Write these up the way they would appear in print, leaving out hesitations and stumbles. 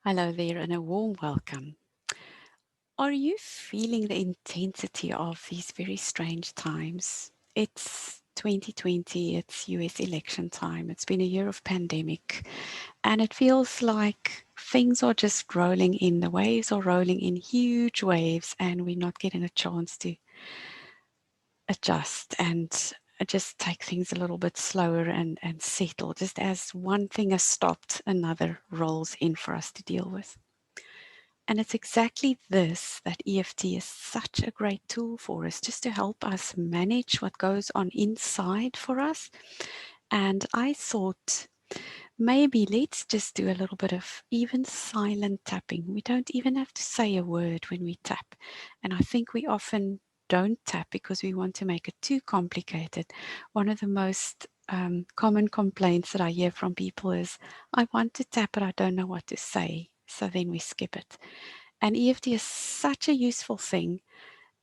Hello there and a warm welcome. Are you feeling the intensity of these very strange times? It's 2020, it's US election time, it's been a year of pandemic, and it feels like things are just rolling in. The waves are rolling in huge waves, and we're not getting a chance to adjust and just take things a little bit slower and settle. Just as one thing has stopped, another rolls in for us to deal with. And it's exactly this that EFT is such a great tool for us, just to help us manage what goes on inside for us. And I thought maybe let's just do a little bit of even silent tapping. We don't even have to say a word when we tap. And I think we often don't tap because we want to make it too complicated. One of the most common complaints that I hear from people is, I want to tap, but I don't know what to say. So then we skip it. And EFT is such a useful thing.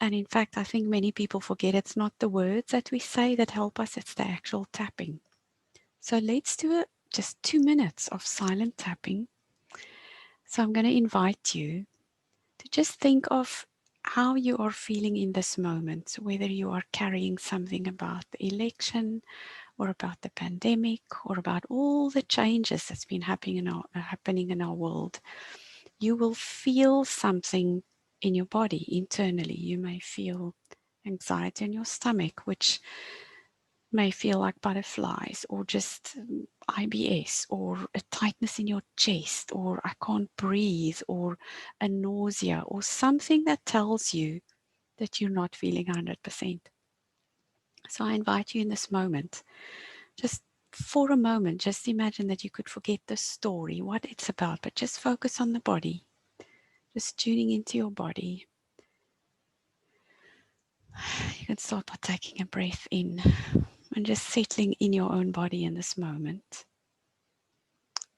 And in fact, I think many people forget it's not the words that we say that help us, it's the actual tapping. So let's do just 2 minutes of silent tapping. So I'm going to invite you to just think of how you are feeling in this moment, whether you are carrying something about the election or about the pandemic or about all the changes that's been happening in our world. You will feel something in your body internally. You may feel anxiety in your stomach, which may feel like butterflies, or just IBS, or a tightness in your chest, or I can't breathe, or a nausea, or something that tells you that you're not feeling 100%. So I invite you in this moment, just for a moment, just imagine that you could forget the story, what it's about, but just focus on the body, just tuning into your body. You can start by taking a breath in and just settling in your own body in this moment.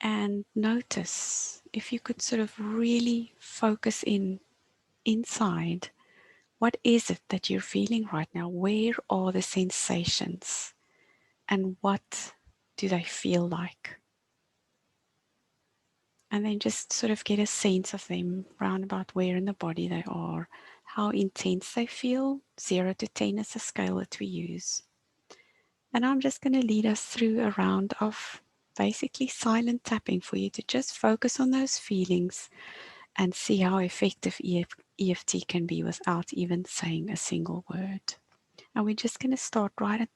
And notice if you could sort of really focus inside. What is it that you're feeling right now? Where are the sensations? And what do they feel like? And then just sort of get a sense of them round about where in the body they are, how intense they feel. 0 to 10 is the scale that we use. And I'm just going to lead us through a round of basically silent tapping for you to just focus on those feelings and see how effective EFT can be without even saying a single word. And we're just going to start right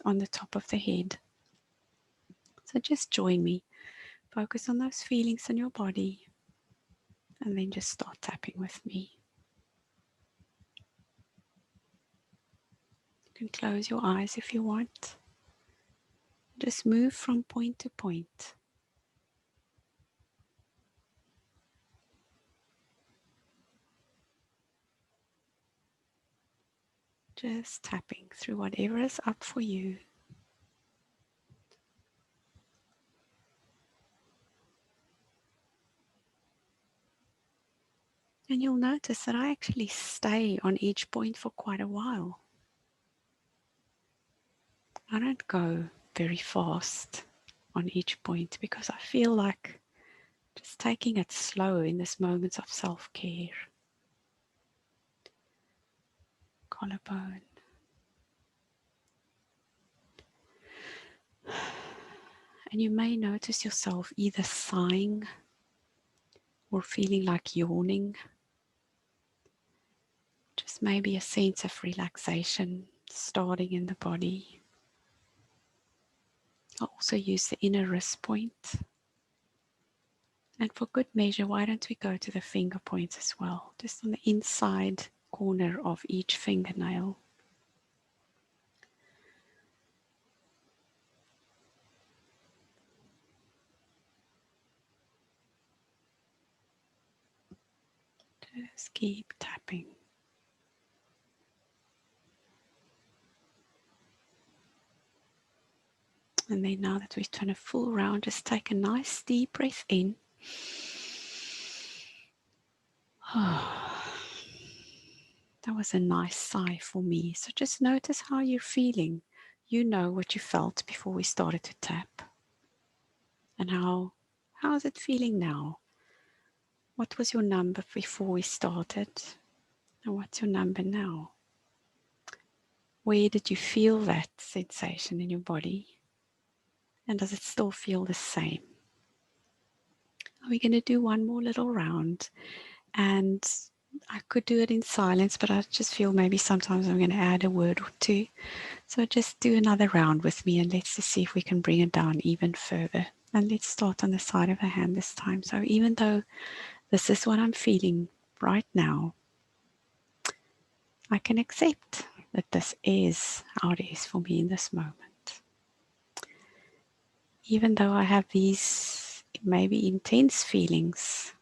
on the top of the head. So just join me. Focus on those feelings in your body and then just start tapping with me. You can close your eyes if you want. Just move from point to point. Just tapping through whatever is up for you. And you'll notice that I actually stay on each point for quite a while. I don't go very fast on each point because I feel like just taking it slow in this moment of self-care. Collarbone. And you may notice yourself either sighing or feeling like yawning. Just maybe a sense of relaxation starting in the body. I'll also use the inner wrist point. And for good measure, why don't we go to the finger points as well, just on the inside corner of each fingernail. Just keep tapping. And then now that we've done a full round, just take a nice deep breath in. That was a nice sigh for me. So just notice how you're feeling. You know what you felt before we started to tap. And how's it feeling now? What was your number before we started? And what's your number now? Where did you feel that sensation in your body? And does it still feel the same? We're going to do one more little round, and I could do it in silence, but I just feel maybe sometimes I'm going to add a word or two. So just do another round with me, and let's just see if we can bring it down even further. And let's start on the side of the hand this time. So even though this is what I'm feeling right now, I can accept that this is how it is for me in this moment. Even though I have these maybe intense feelings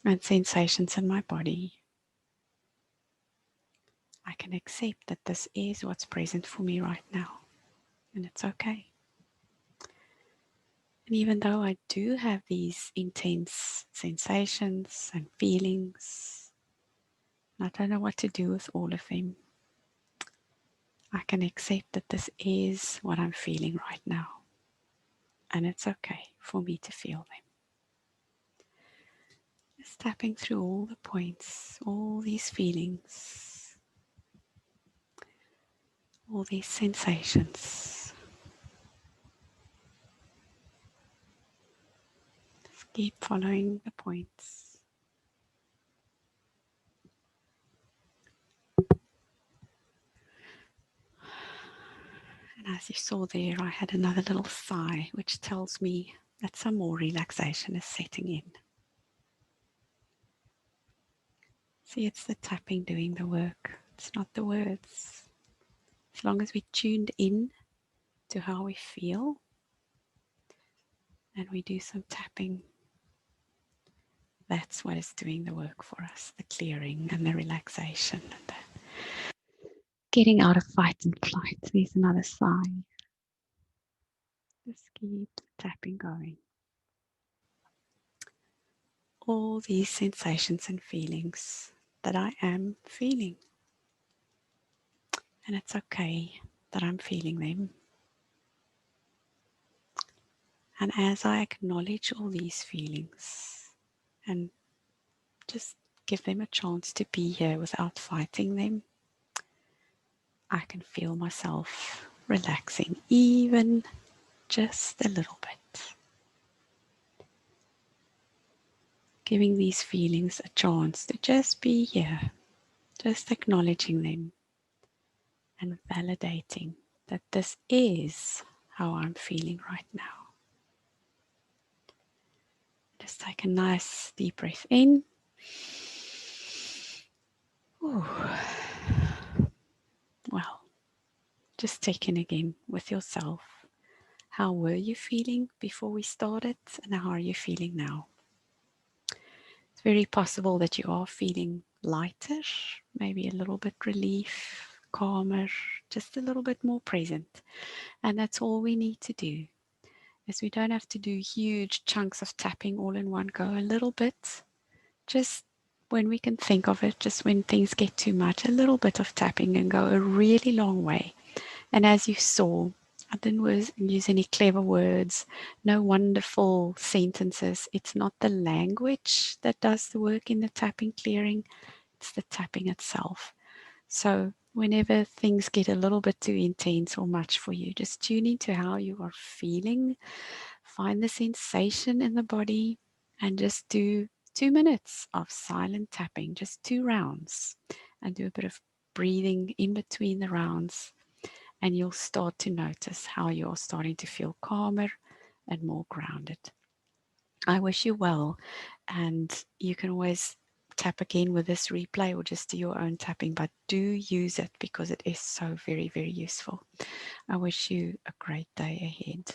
and sensations in my body, I can accept that this is what's present for me right now, and it's okay. And even though I do have these intense sensations and feelings, I don't know what to do with all of them, I can accept that this is what I'm feeling right now, and it's okay for me to feel them. Just tapping through all the points, all these feelings, all these sensations. Just keep following the points. And as you saw there, I had another little sigh, which tells me that some more relaxation is setting in. See, it's the tapping doing the work. It's not the words. As long as we tuned in to how we feel and we do some tapping, that's what is doing the work for us, the clearing and the relaxation and the getting out of fight and flight. There's another sigh. Just keep tapping going. All these sensations and feelings that I am feeling. And it's okay that I'm feeling them. And as I acknowledge all these feelings and just give them a chance to be here without fighting them, I can feel myself relaxing even just a little bit. Giving these feelings a chance to just be here, just acknowledging them and validating that this is how I'm feeling right now. Just take a nice deep breath in. Ooh. Well, just check in again with yourself. How were you feeling before we started, and how are you feeling now? It's very possible that you are feeling lighter, maybe a little bit relief, calmer, just a little bit more present. And that's all we need to do. Is we don't have to do huge chunks of tapping all in one go, a little bit, just when we can think of it, just when things get too much, a little bit of tapping can go a really long way. And as you saw, I didn't use any clever words, no wonderful sentences. It's not the language that does the work in the tapping clearing, it's the tapping itself. So whenever things get a little bit too intense or much for you, just tune into how you are feeling, find the sensation in the body, and just do 2 minutes of silent tapping, just 2 rounds, and do a bit of breathing in between the rounds. And you'll start to notice how you're starting to feel calmer and more grounded. I wish you well, and you can always tap again with this replay or just do your own tapping, but do use it because it is so very, very useful. I wish you a great day ahead.